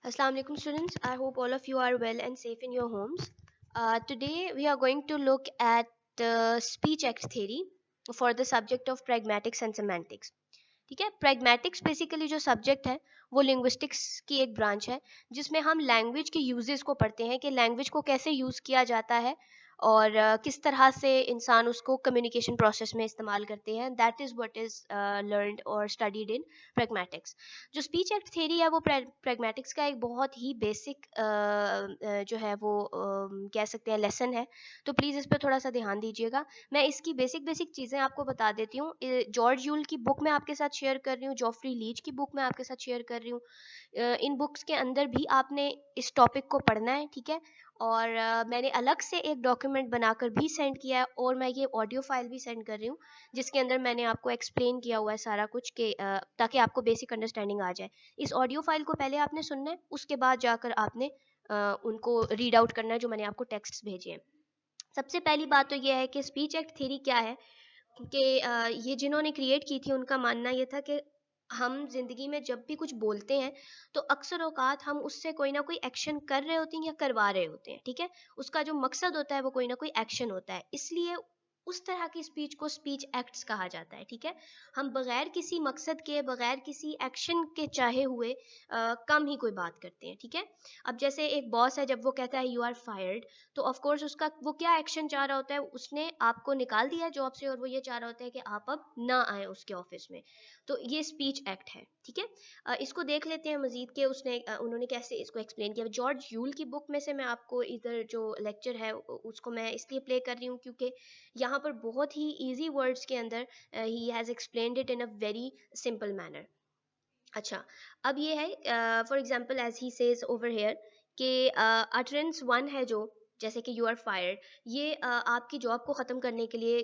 Assalamu alaikum students. I hope all of you are well and safe in your homes. Today we are going to look at the speech act theory for the subject of pragmatics and semantics. ठीक है, pragmatics basically जो subject है वो linguistics की एक branch है जिसमें हम लैंग्वेज के यूजेस को पढ़ते हैं कि लैंग्वेज को कैसे यूज़ किया जाता है और किस तरह से इंसान उसको कम्युनिकेशन प्रोसेस में इस्तेमाल करते हैं. That is what is learned और स्टडीड इन pragmatics. जो स्पीच एक्ट थ्योरी है वो pragmatics का एक बहुत ही बेसिक जो है वो कह सकते हैं लेसन है. तो प्लीज़ इस पर थोड़ा सा ध्यान दीजिएगा. मैं इसकी बेसिक बेसिक चीज़ें आपको बता देती हूँ. जॉर्ज यूल की बुक मैं आपके साथ शेयर कर रही हूँ, जॉफ्री लीच की बुक मैं आपके साथ शेयर कर रही हूँ. इन बुक्स के अंदर भी आपने इस टॉपिक को पढ़ना है, ठीक है. और मैंने अलग से एक डॉक्यूमेंट बनाकर भी सेंड किया है और मैं ये ऑडियो फाइल भी सेंड कर रही हूँ जिसके अंदर मैंने आपको एक्सप्लेन किया हुआ है सारा कुछ कि ताकि आपको बेसिक अंडरस्टैंडिंग आ जाए. इस ऑडियो फाइल को पहले आपने सुनना है, उसके बाद जाकर आपने उनको रीड आउट करना है जो मैंने आपको टेक्स्ट भेजे हैं. सबसे पहली बात तो ये है कि स्पीच एक्ट थ्योरी क्या है. कि ये जिन्होंने क्रिएट की थी उनका मानना ये था कि हम जिंदगी में जब भी कुछ बोलते हैं तो अक्सर औकात हम उससे कोई ना कोई एक्शन कर रहे होते हैं या करवा रहे होते हैं, ठीक है. उसका जो मकसद होता है वो कोई ना कोई एक्शन होता है, इसलिए उस तरह की स्पीच को स्पीच एक्ट्स कहा जाता है, ठीक है. हम बगैर किसी मकसद के, बगैर किसी एक्शन के चाहे हुए कम ही कोई बात करते हैं, ठीक है. अब जैसे एक बॉस है, जब वो कहता है यू आर फायर्ड, तो ऑफ कोर्स उसका वो क्या एक्शन चाह रहा होता है, उसने आपको निकाल दिया जॉब से और वो ये चाह रहा होता है कि आप अब ना आए उसके ऑफिस में. तो ये स्पीच एक्ट है, ठीक है. इसको देख लेते हैं मजीद के उन्होंने कैसे इसको एक्सप्लेन किया. जॉर्ज यूल की बुक में से मैं आपको इधर जो लेक्चर है उसको मैं इसलिए प्ले कर रही हूँ क्योंकि यहाँ पर बहुत ही ईजी वर्ड्स के अंदर ही has explained it in a very simple manner. अच्छा, अब ये है for example as he says over here कि अटरेंस वन है जो, जैसे कि यू आर फायर्ड, ये आपकी जॉब को ख़त्म करने के लिए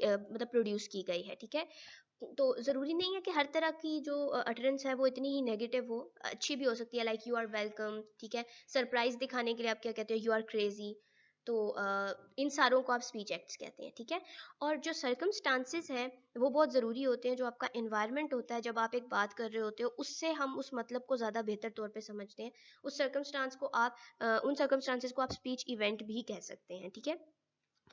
मतलब प्रोड्यूस की गई है, ठीक है. तो ज़रूरी नहीं है कि हर तरह की जो अटरेंस है वो इतनी ही नेगेटिव हो, अच्छी भी हो सकती है. लाइक यू आर वेलकम, ठीक है. सरप्राइज दिखाने के लिए आप क्या कहते हो, यू आर क्रेजी. तो इन सारों को आप स्पीच एक्ट्स कहते हैं, ठीक है. और जो सर्कमस्टांसेस हैं वो बहुत ज़रूरी होते हैं. जो आपका इन्वायरमेंट होता है जब आप एक बात कर रहे होते हो, उससे हम उस मतलब को ज़्यादा बेहतर तौर पे समझते हैं. उस सर्कमस्टांस को आप उन सर्कमस्टांसेस को आप स्पीच इवेंट भी कह सकते हैं, ठीक है.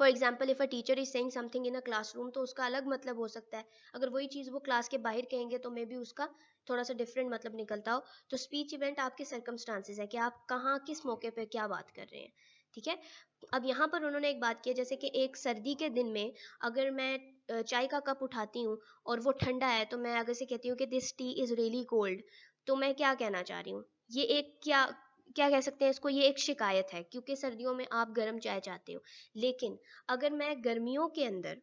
For example if a teacher is saying something in a classroom, तो उसका अलग मतलब हो सकता है. अगर वही चीज़ वो क्लास के बाहर कहेंगे तो मे बी उसका थोड़ा सा डिफरेंट मतलब निकलता हो. तो स्पीच इवेंट आपके सर्कमस्टांसेस है कि आप कहाँ किस मौके पर क्या बात कर रहे हैं, ठीक है. अब यहाँ पर उन्होंने एक बात की है, जैसे कि एक सर्दी के दिन में अगर मैं चाय का कप उठाती हूँ और वो ठंडा है, तो मैं अगर से कहती हूँ कि this T is really cold, तो मैं क्या कहना चाह रही हूँ. ये एक क्या क्या कह सकते हैं इसको, ये एक शिकायत है क्योंकि सर्दियों में आप गर्म चाय चाहते हो. लेकिन अगर मैं गर्मियों के अंदर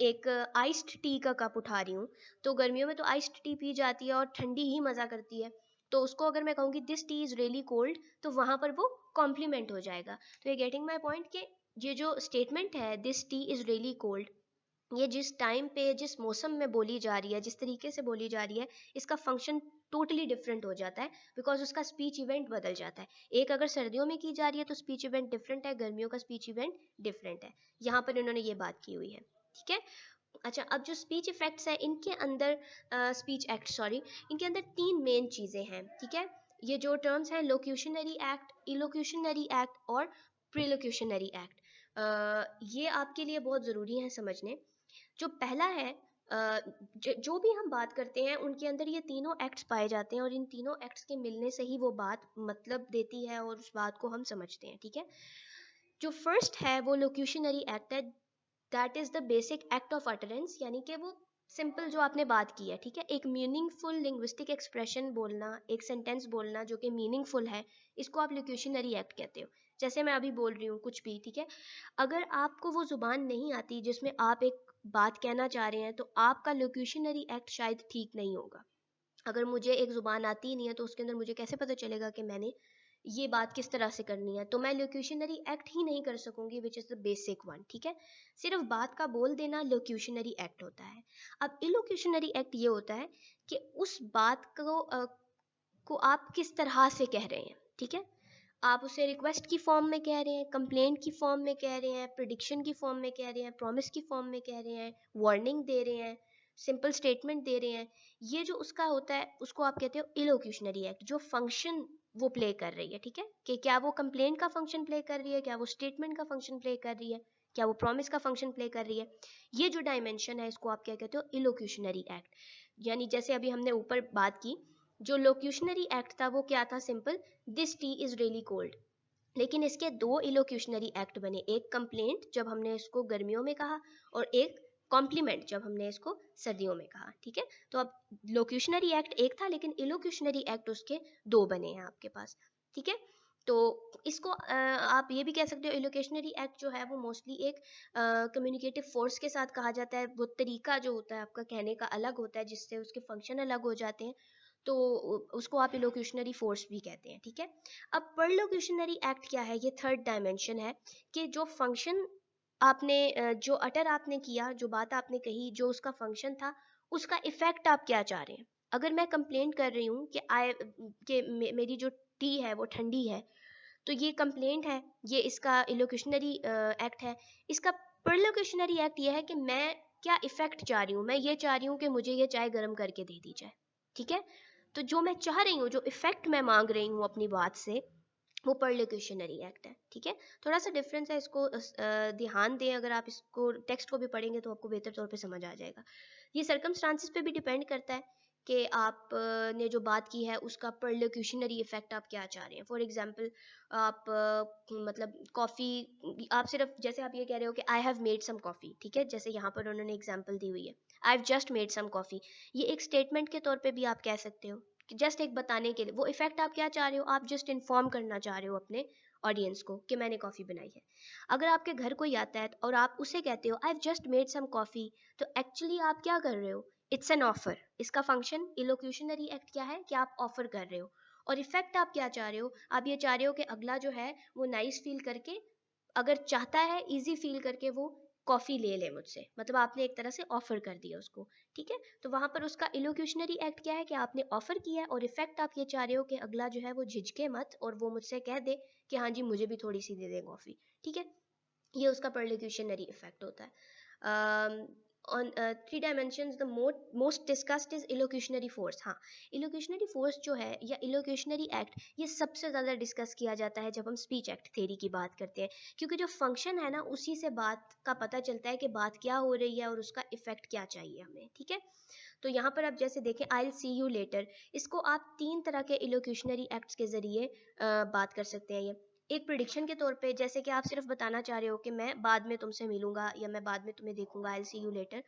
एक आइस्ड टी का कप उठा रही हूँ, तो गर्मियों में तो आइस्ड टी पी जाती है और ठंडी ही मज़ा करती है. तो उसको अगर मैं कहूँगी this T is really cold, तो वहाँ पर वो कॉम्प्लीमेंट हो जाएगा. तो ये गेटिंग माई पॉइंट कि ये जो स्टेटमेंट है this T is really cold, ये जिस टाइम पे जिस मौसम में बोली जा रही है, जिस तरीके से बोली जा रही है, इसका फंक्शन टोटली डिफरेंट हो जाता है बिकॉज उसका स्पीच इवेंट बदल जाता है. एक अगर सर्दियों में की जा रही है तो स्पीच इवेंट डिफरेंट है, गर्मियों का स्पीच इवेंट डिफरेंट है. यहाँ पर इन्होंने ये बात की हुई है, ठीक है. अच्छा, अब जो स्पीच इफेक्ट्स है इनके अंदर स्पीच एक्ट सॉरी, इनके अंदर तीन मेन चीज़ें हैं, ठीक है. ये जो टर्म्स हैं लोक्यूशनरी एक्ट, इलोक्यूशनरी एक्ट और प्रीलोक्यूशनरी एक्ट, ये आपके लिए बहुत ज़रूरी है समझने. जो पहला है जो भी हम बात करते हैं उनके अंदर ये तीनों एक्ट्स पाए जाते हैं और इन तीनों एक्ट्स के मिलने से ही वो बात मतलब देती है और उस बात को हम समझते हैं, ठीक है. जो फर्स्ट है वो लोक्यूशनरी एक्ट है. That is the basic act of utterance, यानी कि वो सिंपल जो आपने बात की है, ठीक है. एक मीनिंगफुल लिंग्विस्टिक एक्सप्रेशन बोलना, एक सेंटेंस बोलना जो कि मीनिंगफुल है, इसको आप लोक्यूशनरी एक्ट कहते हो. जैसे मैं अभी बोल रही हूँ कुछ भी, ठीक है. अगर आपको वो ज़ुबान नहीं आती जिसमें आप एक बात कहना चाह रहे हैं, तो आपका लोक्यूशनरी एक्ट शायद ठीक नहीं होगा. अगर मुझे एक ज़ुबान आती ही नहीं है तो उसके अंदर मुझे कैसे पता चलेगा कि मैंने ये बात किस तरह से करनी है. तो मैं लोक्यूशनरी एक्ट ही नहीं कर सकूंगी which is the basic one, ठीक है. सिर्फ बात का बोल देना लोक्यूशनरी एक्ट होता है. अब इलोक्यूशनरी एक्ट ये होता है कि उस बात को आप किस तरह से कह रहे हैं, ठीक है. आप उसे रिक्वेस्ट की फॉर्म में कह रहे हैं, कंप्लेंट की फॉर्म में कह रहे हैं, प्रिडिक्शन की फॉर्म में कह रहे हैं, प्रॉमिस की फॉर्म में कह रहे हैं, वार्निंग दे रहे हैं, सिंपल स्टेटमेंट दे रहे हैं. ये जो उसका होता है उसको आप कहते हो इलोक्यूशनरी एक्ट. जो फंक्शन वो प्ले कर रही है, ठीक है, कि क्या वो कंप्लेंट का फंक्शन प्ले कर रही है, क्या वो स्टेटमेंट का फंक्शन प्ले कर रही है, क्या वो प्रॉमिस का फंक्शन प्ले कर रही है। ये जो डायमेंशन है इसको आप क्या कहते हो, इलोक्यूशनरी एक्ट। यानी जैसे अभी हमने ऊपर बात की, जो लोक्यूशनरी एक्ट था वो क्या था, simple, this T is really cold. लेकिन इसके दो इलोक्यूशनरी एक्ट बने, एक कंप्लेंट जब हमने इसको गर्मियों में कहा, और एक कॉम्प्लीमेंट जब हमने इसको सर्दियों में कहा, ठीक है। तो अब लोक्यूशनरी एक्ट एक था, लेकिन इलोक्यूशनरी एक्ट उसके दो बने हैं आपके पास, ठीक है। तो इसको आप ये भी कह सकते हो, इलोक्यूशनरी एक्ट जो है वो मोस्टली एक कम्युनिकेटिव फोर्स के साथ कहा जाता है। वो तरीका जो होता है आपका कहने का अलग होता है, जिससे उसके फंक्शन अलग हो जाते हैं, तो उसको आप इलोक्यूशनरी फोर्स भी कहते हैं, ठीक है। अब परलोक्यूशनरी एक्ट क्या है, ये थर्ड डायमेंशन है, कि जो फंक्शन आपने जो अटर आपने किया, जो बात आपने कही, जो उसका फंक्शन था, उसका इफेक्ट आप क्या चाह रहे हैं। अगर मैं कंप्लेंट कर रही हूँ कि मेरी जो टी है वो ठंडी है, तो ये कंप्लेंट है, ये इसका इलोक्यूशनरी एक्ट है। इसका परलोक्यूशनरी एक्ट ये है कि मैं क्या इफेक्ट चाह रही हूँ, मैं ये चाह रही हूँ कि मुझे ये चाय गर्म करके दे दी जाए, ठीक है। तो जो मैं चाह रही हूँ, जो इफेक्ट मैं मांग रही हूँ अपनी बात से, वो परलोक्यूशनरी एक्ट है, ठीक है। थोड़ा सा डिफरेंस है, इसको ध्यान दें, अगर आप इसको टेक्स्ट को भी पढ़ेंगे तो आपको बेहतर तौर पे समझ आ जाएगा। ये सर्कमस्टांसिस पे भी डिपेंड करता है कि आप ने जो बात की है उसका परलोक्यूशनरी इफेक्ट आप क्या चाह रहे हैं। फॉर एग्जांपल, आप मतलब कॉफ़ी, आप सिर्फ जैसे आप ये कह रहे हो कि I have made some coffee, ठीक है, जैसे यहाँ पर उन्होंने एग्जांपल दी हुई है, I have just made some coffee. ये एक स्टेटमेंट के तौर पे भी आप कह सकते हो, जस्ट एक बताने के लिए। वो इफेक्ट आप क्या चाह रहे हो, आप जस्ट इन्फॉर्म करना चाह रहे हो अपने ऑडियंस को कि मैंने कॉफ़ी बनाई है। अगर आपके घर कोई आता है और आप उसे कहते हो I have just made some coffee, तो एक्चुअली आप क्या कर रहे हो, इट्स एन ऑफर। इसका फंक्शन इलोक्यूशनरी एक्ट क्या है, कि आप ऑफर कर रहे हो। और इफेक्ट आप क्या चाह रहे हो, आप ये चाह रहे हो कि अगला जो है वो नाइस फील करके, अगर चाहता है इजी फील करके, वो कॉफ़ी ले ले मुझसे, मतलब आपने एक तरह से ऑफर कर दिया उसको, ठीक है। तो वहां पर उसका इलोक्यूशनरी एक्ट क्या है, कि आपने ऑफर किया है, और इफेक्ट आप ये चाह रहे हो कि अगला जो है वो झिझके मत, और वो मुझसे कह दे कि हाँ जी मुझे भी थोड़ी सी दे दे कॉफ़ी, ठीक है। ये उसका परलोक्यूशनरी इफेक्ट होता है। on three dimensions the most discussed is illocutionary force। हाँ, illocutionary force जो है या illocutionary act, ये सबसे ज़्यादा डिस्कस किया जाता है जब हम स्पीच एक्ट थ्योरी की बात करते हैं, क्योंकि जो फंक्शन है ना उसी से बात का पता चलता है कि बात क्या हो रही है और उसका इफेक्ट क्या चाहिए हमें, ठीक है। तो यहाँ पर आप जैसे देखें, आई विल सी यू लेटर, इसको आप तीन तरह के इलोक्यूशनरी एक्ट्स के ज़रिए बात कर सकते हैं। ये एक प्रिडिक्शन के तौर पे, जैसे कि आप सिर्फ बताना चाह रहे हो कि मैं बाद में तुमसे मिलूंगा, या मैं बाद में तुम्हें देखूंगा, आई विल सी यू लेटर।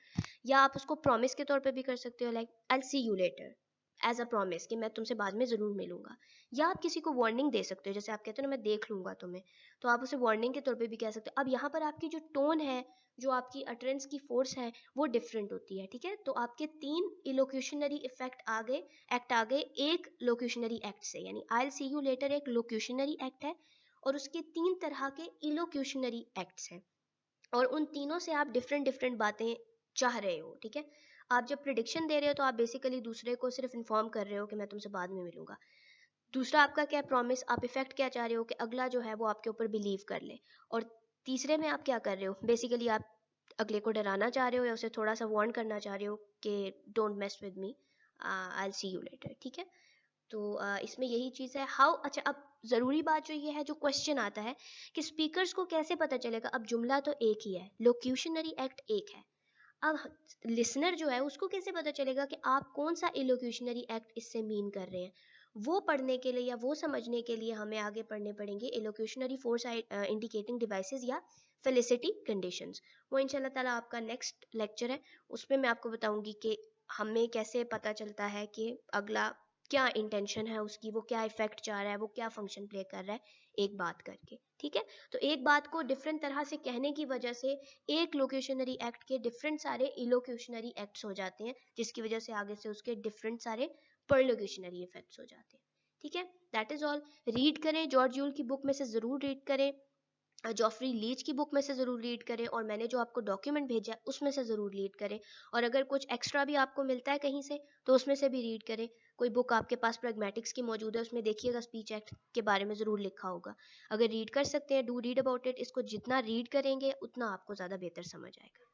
या आप उसको प्रॉमिस के तौर पे भी कर सकते हो, like I will see you later as a promise, कि मैं तुमसे बाद में ज़रूर मिलूंगा। या आप किसी को वार्निंग दे सकते हो, जैसे आप कहते हो ना मैं देख लूंगा तुम्हें, तो आप उसे वार्निंग के तौर पे भी कह सकते हो। अब यहाँ पर आपकी जो टोन है, जो आपकी अटरेंस की फोर्स है, वो डिफरेंट होती है, ठीक है। तो आपके तीन इलोक्यूशनरी इफेक्ट आ गए, एक्ट आ गए एक लोक्यूशनरी एक्ट से, यानी आई विल सी यू लेटर एक लोक्यूशनरी एक्ट है, और उसके तीन तरह के इलोक्यूशनरी एक्ट्स हैं, और उन तीनों से आप डिफरेंट डिफरेंट बातें चाह रहे हो, ठीक है। आप जब प्रिडिक्शन दे रहे हो तो आप बेसिकली दूसरे को सिर्फ इन्फॉर्म कर रहे हो कि मैं तुमसे बाद में मिलूंगा। दूसरा आपका क्या प्रॉमिस, आप इफेक्ट क्या चाह रहे हो कि अगला जो है वो आपके ऊपर बिलीव कर ले। और तीसरे में आप क्या कर रहे हो, बेसिकली आप अगले को डराना चाह रहे हो, या उसे थोड़ा सा वार्न करना चाह रहे हो कि don't mess with me, I will see you letter, ठीक है। तो इसमें यही चीज़ है। हाउ, अच्छा, अब ज़रूरी बात जो ये है, जो क्वेश्चन आता है कि स्पीकर्स को कैसे पता चलेगा, अब जुमला तो एक ही है, लोक्यूशनरी एक्ट एक है, अब लिसनर जो है उसको कैसे पता चलेगा कि आप कौन सा इलोक्यूशनरी एक्ट इससे मीन कर रहे हैं। वो पढ़ने के लिए या वो समझने के लिए हमें आगे पढ़ने पड़ेंगे इलोक्यूशनरी फोर्स इंडिकेटिंग डिवाइसेस या फेलिसिटी कंडीशंस। वो इंशाल्लाह ताला आपका नेक्स्ट लेक्चर है, उसमें मैं आपको बताऊंगी कि हमें कैसे पता चलता है कि अगला क्या इंटेंशन है उसकी, वो क्या इफेक्ट चाह रहा है, वो क्या फंक्शन प्ले कर रहा है एक बात करके, ठीक है। तो एक बात को डिफरेंट तरह से कहने की वजह से एक लोकेशनरी एक्ट के डिफरेंट सारे इलोक्यूशनरी एक्ट्स हो जाते हैं, जिसकी वजह से आगे से उसके डिफरेंट सारे परलोक्यूशनरी इफेक्ट्स हो जाते हैं, ठीक है। That is all. रीड करें, जॉर्ज यूल की बुक में से ज़रूर रीड करें, जॉफ्री लीच की बुक में से ज़रूर रीड करें, और मैंने जो आपको डॉक्यूमेंट भेजा है उसमें से ज़रूर रीड करें। और अगर कुछ एक्स्ट्रा भी आपको मिलता है कहीं से तो उसमें से भी रीड करें। कोई बुक आपके पास प्रैग्मेटिक्स की मौजूद है, उसमें देखिएगा स्पीच एक्ट के बारे में ज़रूर लिखा होगा। अगर रीड कर सकते हैं, डू रीड अबाउट इट। इसको जितना रीड करेंगे उतना आपको ज़्यादा बेहतर समझ आएगा।